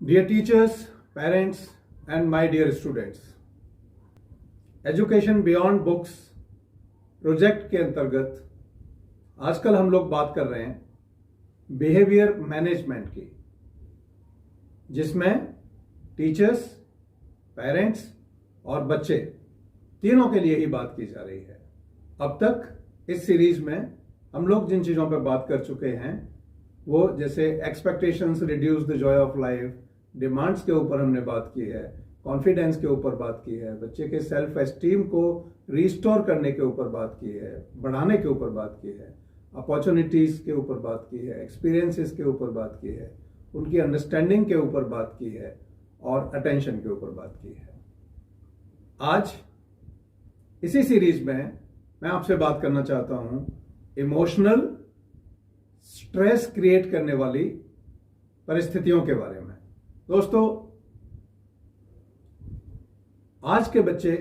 Dear teachers, parents, and my dear students, education beyond books project के अंतर्गत आजकल हम लोग बात कर रहे हैं बिहेवियर मैनेजमेंट की, जिसमें टीचर्स, पेरेंट्स और बच्चे तीनों के लिए ही बात की जा रही है। अब तक इस सीरीज में हम लोग जिन चीज़ों पर बात कर चुके हैं वो जैसे expectations reduce the Joy of life, demands के ऊपर हमने बात की है, कॉन्फिडेंस के ऊपर बात की है, बच्चे के सेल्फ एस्टीम को रिस्टोर करने के ऊपर बात की है, बढ़ाने के ऊपर बात की है, अपॉर्चुनिटीज के ऊपर बात की है, एक्सपीरियंसेस के ऊपर बात की है, उनकी अंडरस्टैंडिंग के ऊपर बात की है और अटेंशन के ऊपर बात की है। आज इसी सीरीज में मैं आपसे बात करना चाहता हूं इमोशनल स्ट्रेस क्रिएट करने वाली परिस्थितियों के बारे में। दोस्तों, आज के बच्चे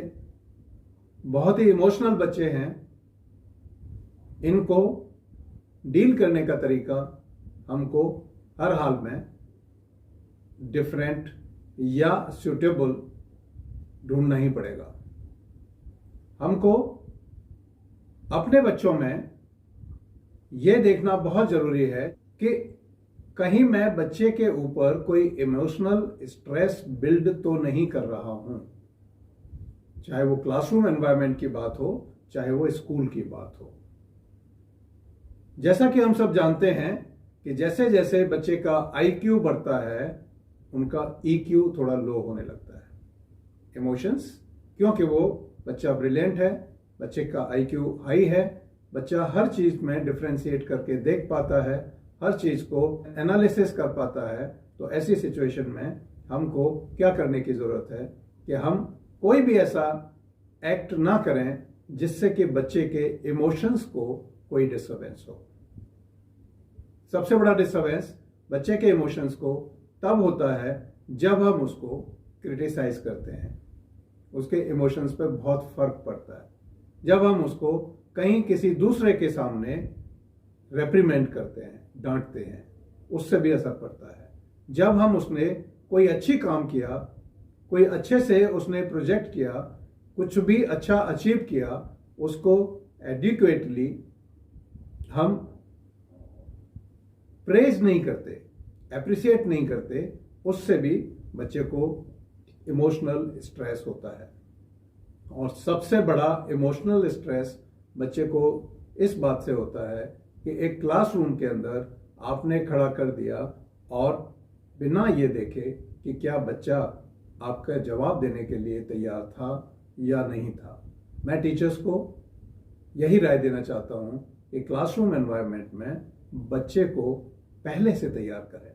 बहुत ही इमोशनल बच्चे हैं। इनको डील करने का तरीका हमको हर हाल में डिफरेंट या सूटेबल ढूंढना ही पड़ेगा। हमको अपने बच्चों में यह देखना बहुत जरूरी है कि कहीं मैं बच्चे के ऊपर कोई इमोशनल स्ट्रेस बिल्ड तो नहीं कर रहा हूं, चाहे वो क्लासरूम एनवायरनमेंट की बात हो, चाहे वो स्कूल की बात हो। जैसा कि हम सब जानते हैं कि जैसे जैसे बच्चे का आईक्यू बढ़ता है, उनका ईक्यू थोड़ा लो होने लगता है। इमोशंस, क्योंकि वो बच्चा ब्रिलियंट है, बच्चे का आईक्यू हाई है, बच्चा हर चीज में डिफ्रेंशिएट करके देख पाता है, हर चीज को एनालिसिस कर पाता है। तो ऐसी सिचुएशन में हमको क्या करने की जरूरत है कि हम कोई भी ऐसा एक्ट ना करें जिससे कि बच्चे के इमोशंस को कोई डिस्टर्बेंस हो। सबसे बड़ा डिस्टर्बेंस बच्चे के इमोशंस को तब होता है जब हम उसको क्रिटिसाइज करते हैं। उसके इमोशंस पे बहुत फर्क पड़ता है जब हम उसको कहीं किसी दूसरे के सामने रेप्रीमेंड करते हैं, डांटते हैं, उससे भी असर पड़ता है। जब हम उसने कोई अच्छी काम किया, कोई अच्छे से उसने प्रोजेक्ट किया, कुछ भी अच्छा अचीव किया, उसको एडिक्वेटली हम प्रेज नहीं करते, एप्रिसिएट नहीं करते, उससे भी बच्चे को इमोशनल स्ट्रेस होता है। और सबसे बड़ा इमोशनल स्ट्रेस बच्चे को इस बात से होता है कि एक क्लासरूम के अंदर आपने खड़ा कर दिया और बिना ये देखे कि क्या बच्चा आपका जवाब देने के लिए तैयार था या नहीं था। मैं टीचर्स को यही राय देना चाहता हूं कि क्लासरूम एनवायरनमेंट में बच्चे को पहले से तैयार करें,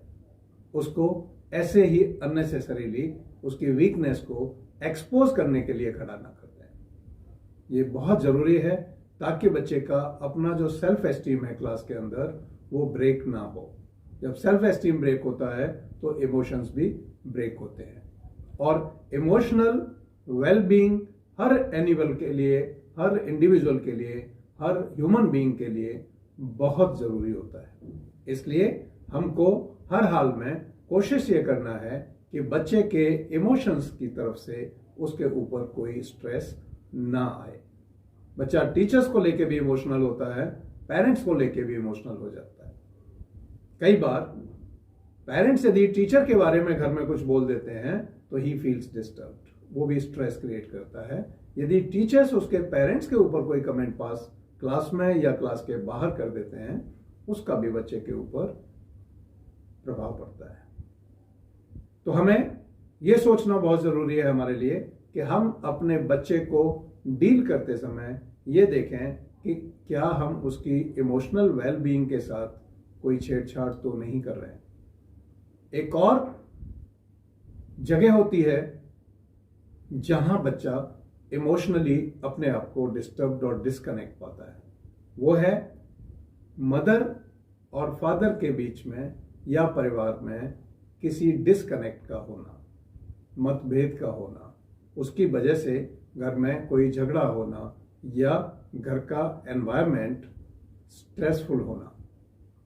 उसको ऐसे ही अननेसेसरीली उसकी वीकनेस को एक्सपोज करने के लिए खड़ा ना कर दें। ये बहुत जरूरी है ताकि बच्चे का अपना जो सेल्फ एस्टीम है क्लास के अंदर वो ब्रेक ना हो। जब सेल्फ एस्टीम ब्रेक होता है तो इमोशंस भी ब्रेक होते हैं। और इमोशनल वेलबींग हर एनिमल के लिए, हर इंडिविजुअल के लिए, हर ह्यूमन बीइंग के लिए बहुत जरूरी होता है। इसलिए हमको हर हाल में कोशिश ये करना है कि बच्चे के इमोशंस की तरफ से उसके ऊपर कोई स्ट्रेस ना आए। बच्चा टीचर्स को लेके भी इमोशनल होता है, पेरेंट्स को लेके भी इमोशनल हो जाता है। कई बार पेरेंट्स यदि टीचर के बारे में घर में कुछ बोल देते हैं तो ही फील्स डिस्टर्ब्ड, वो भी स्ट्रेस क्रिएट करता है। यदि टीचर्स उसके पेरेंट्स के ऊपर कोई कमेंट पास क्लास में या क्लास के बाहर कर देते हैं, उसका भी बच्चे के ऊपर प्रभाव पड़ता है। तो हमें यह सोचना बहुत जरूरी है हमारे लिए कि हम अपने बच्चे को डील करते समय ये देखें कि क्या हम उसकी इमोशनल वेलबीइंग के साथ कोई छेड़छाड़ तो नहीं कर रहे हैं। एक और जगह होती है जहां बच्चा इमोशनली अपने आप को डिस्टर्ब्ड और डिस्कनेक्ट पाता है। वो है मदर और फादर के बीच में या परिवार में किसी डिस्कनेक्ट का होना, मतभेद का होना, उसकी वजह से घर में कोई झगड़ा होना या घर का एनवायरनमेंट स्ट्रेसफुल होना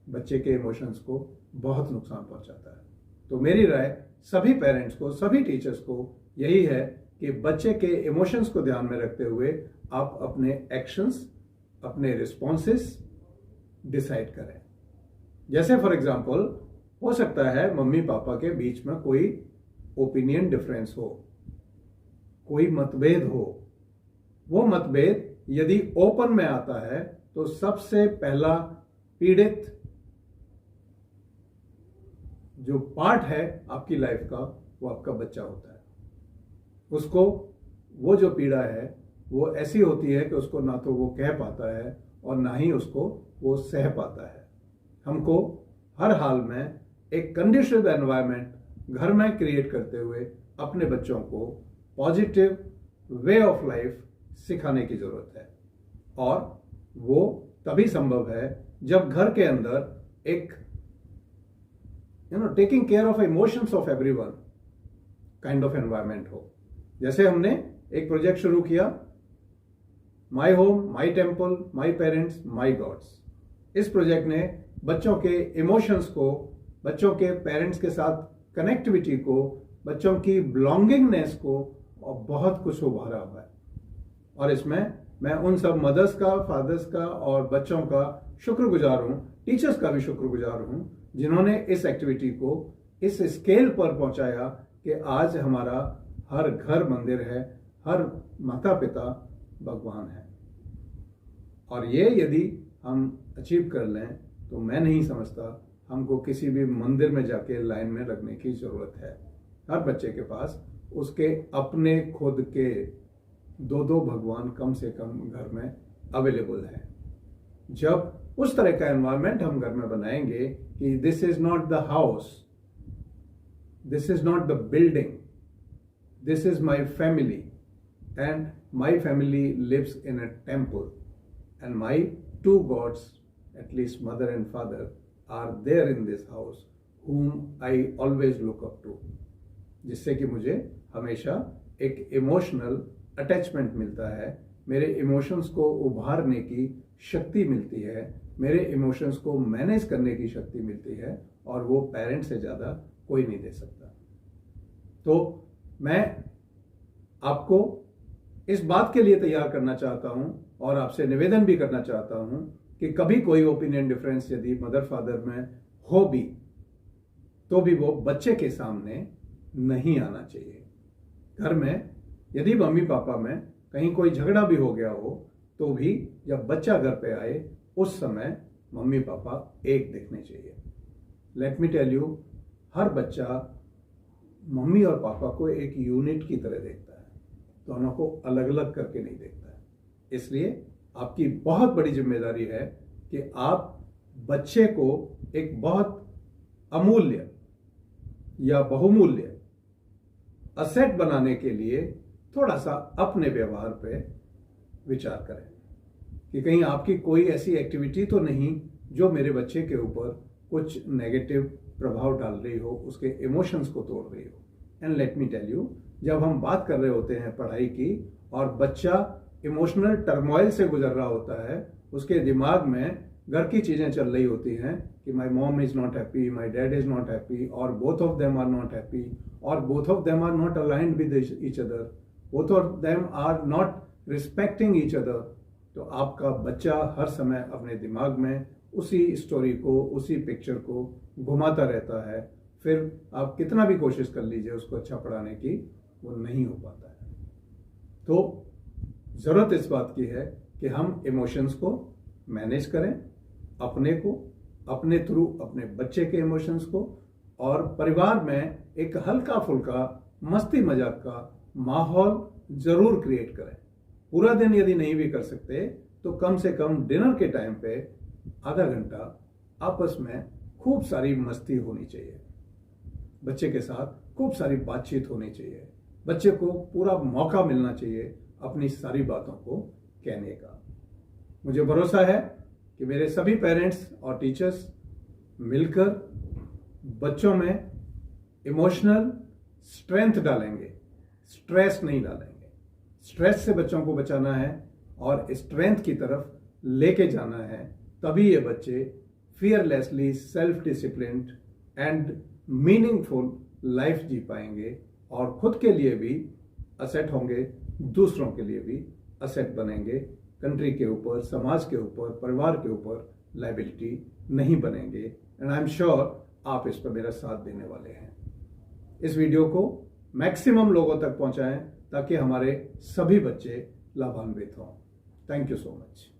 बच्चे के इमोशंस को बहुत नुकसान पहुंचाता है। तो मेरी राय सभी पेरेंट्स को, सभी टीचर्स को यही है कि बच्चे के इमोशंस को ध्यान में रखते हुए आप अपने एक्शंस, अपने रिस्पॉन्सेस डिसाइड करें। जैसे फॉर एग्जांपल, हो सकता है मम्मी पापा के बीच में कोई ओपिनियन डिफरेंस हो, कोई मतभेद हो। वो मतभेद यदि ओपन में आता है तो सबसे पहला पीड़ित जो पार्ट है आपकी लाइफ का, वो आपका बच्चा होता है। उसको वो जो पीड़ा है वो ऐसी होती है कि उसको ना तो वो कह पाता है और ना ही उसको वो सह पाता है। हमको हर हाल में एक कंडीशनड एनवायरनमेंट घर में क्रिएट करते हुए अपने बच्चों को पॉजिटिव वे ऑफ लाइफ सिखाने की जरूरत है, और वो तभी संभव है जब घर के अंदर एक taking care of emotions of everyone kind of environment हो। जैसे हमने एक प्रोजेक्ट शुरू किया, my home my temple my parents my gods. इस प्रोजेक्ट ने बच्चों के इमोशंस को, बच्चों के पेरेंट्स के साथ कनेक्टिविटी को, बच्चों की बिलोंगिंगनेस को और बहुत कुछ उभारा हुआ है। और इसमें मैं उन सब मदर्स का, फादर्स का और बच्चों का शुक्रगुजार हूं, टीचर्स का भी शुक्रगुजार हूं, जिन्होंने इस एक्टिविटी को इस स्केल पर पहुंचाया कि आज हमारा हर घर मंदिर है, हर माता पिता भगवान है। और ये यदि हम अचीव कर लें तो मैं नहीं समझता हमको किसी भी मंदिर में जाके लाइन में लगने की जरूरत है। हर बच्चे के पास उसके अपने खुद के 2-2 भगवान कम से कम घर में अवेलेबल है। जब उस तरह का एनवायरनमेंट हम घर में बनाएंगे कि this is not the house, this is not the building, this is my family and my family lives in a temple and my 2 gods, at least mother and father, are there in this house whom I always look up to, जिससे कि मुझे हमेशा एक emotional attachment मिलता है, मेरे emotions को उभारने की शक्ति मिलती है, मेरे इमोशंस को मैनेज करने की शक्ति मिलती है, और वो पेरेंट से ज़्यादा कोई नहीं दे सकता। तो मैं आपको इस बात के लिए तैयार करना चाहता हूं और आपसे निवेदन भी करना चाहता हूं कि कभी कोई ओपिनियन डिफरेंस यदि मदर फादर में हो भी, तो भी वो बच्चे के सामने नहीं आना चाहिए। घर में यदि मम्मी पापा में कहीं कोई झगड़ा भी हो गया हो, तो भी जब बच्चा घर पे आए उस समय मम्मी पापा एक दिखने चाहिए। लेट मी टेल यू, हर बच्चा मम्मी और पापा को एक यूनिट की तरह देखता है, दोनों को अलग अलग करके नहीं देखता है। इसलिए आपकी बहुत बड़ी जिम्मेदारी है कि आप बच्चे को एक बहुत अमूल्य या बहुमूल्य असेट बनाने के लिए थोड़ा सा अपने व्यवहार पे विचार करें कि कहीं आपकी कोई ऐसी एक्टिविटी तो नहीं जो मेरे बच्चे के ऊपर कुछ नेगेटिव प्रभाव डाल रही हो, उसके इमोशंस को तोड़ रही हो। And let me tell you, जब हम बात कर रहे होते हैं पढ़ाई की और बच्चा इमोशनल टर्मोइल से गुजर रहा होता है, उसके दिमाग में घर की चीजें चल रही होती हैं कि my mom is not happy, my dad is not happy, और both of them are not happy, और both of them are not aligned with each other, both of them are not respecting each other. तो आपका बच्चा हर समय अपने दिमाग में उसी स्टोरी को, उसी पिक्चर को घुमाता रहता है। फिर आप कितना भी कोशिश कर लीजिए उसको अच्छा पढ़ाने की, वो नहीं हो पाता है। तो जरूरत इस बात की है कि हम इमोशंस को मैनेज करें, अपने को, अपने थ्रू अपने बच्चे के इमोशंस को, और परिवार में एक हल्का फुल्का मस्ती मजाक का माहौल जरूर क्रिएट करें। पूरा दिन यदि नहीं भी कर सकते तो कम से कम डिनर के टाइम पे आधा घंटा आपस में खूब सारी मस्ती होनी चाहिए, बच्चे के साथ खूब सारी बातचीत होनी चाहिए, बच्चे को पूरा मौका मिलना चाहिए अपनी सारी बातों को कहने का। मुझे भरोसा है कि मेरे सभी पेरेंट्स और टीचर्स मिलकर बच्चों में इमोशनल स्ट्रेंथ डालेंगे, स्ट्रेस नहीं डालेंगे। स्ट्रेस से बच्चों को बचाना है और स्ट्रेंथ की तरफ लेके जाना है, तभी ये बच्चे fearlessly, self disciplined and meaningful life जी पाएंगे और खुद के लिए भी असेट होंगे, दूसरों के लिए भी असेट बनेंगे, कंट्री के ऊपर, समाज के ऊपर, परिवार के ऊपर लाइबिलिटी नहीं बनेंगे। एंड आई एम श्योर आप इस पर मेरा साथ देने वाले हैं। इस वीडियो को मैक्सिमम लोगों तक पहुंचाएं ताकि हमारे सभी बच्चे लाभान्वित हों। Thank you so much.